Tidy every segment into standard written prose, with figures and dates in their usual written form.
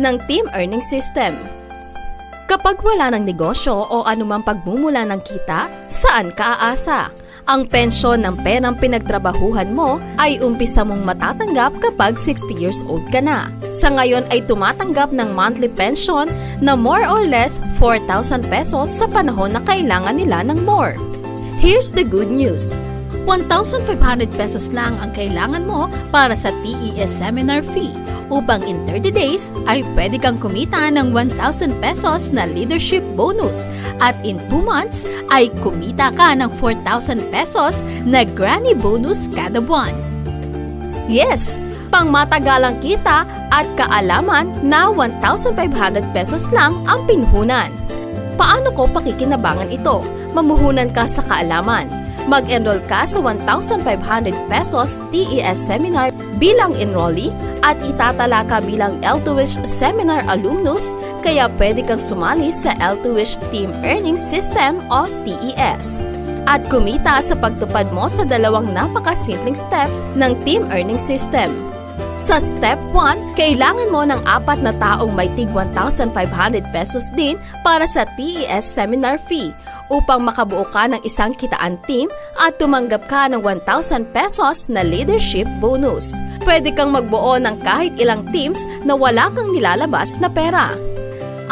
ng team earning system. Kapag wala ng negosyo o anumang pagmumula ng kita, saan ka aasa? Ang pensyon ng perang pinagtrabahuhan mo ay umpisa mong matatanggap kapag 60 years old ka na. Sa ngayon ay tumatanggap ng monthly pension na more or less 4,000 pesos sa panahon na kailangan nila ng more. Here's the good news. 1,500 pesos lang ang kailangan mo para sa TES seminar fee upang in 30 days ay pwede kang kumita ng 1,000 pesos na leadership bonus at in 2 months ay kumita ka ng 4,000 pesos na granny bonus kada buwan. Yes! Pangmatagalang kita at kaalaman na 1,500 pesos lang ang pinhunan. Paano ko pakikinabangan ito? Mamuhunan ka sa kaalaman. Mag-enroll ka sa 1,500 pesos TES seminar bilang enrollee at itatala ka bilang L2Wish seminar alumnus kaya pwede kang sumali sa L2Wish Team Earning System o TES. At kumita sa pagtupad mo sa dalawang napakasimpleng steps ng Team Earning System. Sa Step 1, kailangan mo ng 4 na taong may tig 1,500 pesos din para sa TES seminar fee upang makabuo ka ng isang kitaan team at tumanggap ka ng 1,000 pesos na leadership bonus. Pwede kang magbuo ng kahit ilang teams na wala kang nilalabas na pera.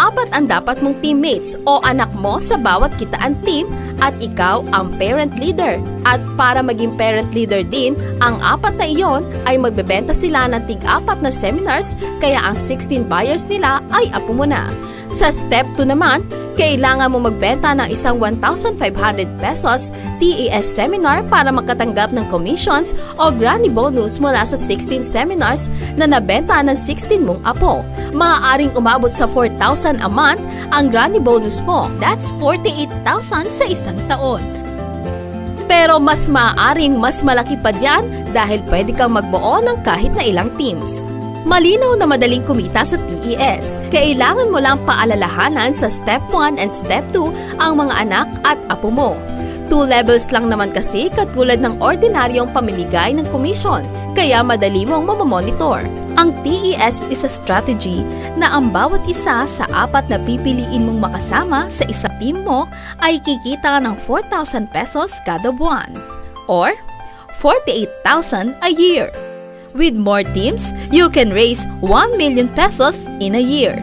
4 ang dapat mong teammates o anak mo sa bawat kitaan team at ikaw ang parent leader. At para maging parent leader din, ang 4 na iyon ay magbebenta sila ng tig-4 na seminars kaya ang 16 buyers nila ay apo mo na. Sa Step 2 naman, kailangan mo magbenta ng isang 1,500 pesos TES seminar para makatanggap ng commissions o granny bonus mula sa 16 seminars na nabenta ng 16 mong apo. Maaaring umabot sa 4,000 a month ang granny bonus mo. That's 48,000 sa isang taon. Pero mas maaaring mas malaki pa dyan dahil pwede kang magbuo ng kahit na ilang teams. Malinaw na madaling kumita sa TES. Kailangan mo lang paalalahanan sa Step 1 and Step 2 ang mga anak at apo mo. 2 levels lang naman kasi katulad ng ordinaryong pamimigay ng komisyon, kaya madali mong mamamonitor. Ang TES is a strategy na ang bawat isa sa 4 na pipiliin mong makasama sa isang team mo ay kikita ng 4,000 pesos kada buwan or 48,000 a year. With more teams, you can raise 1 million pesos in a year.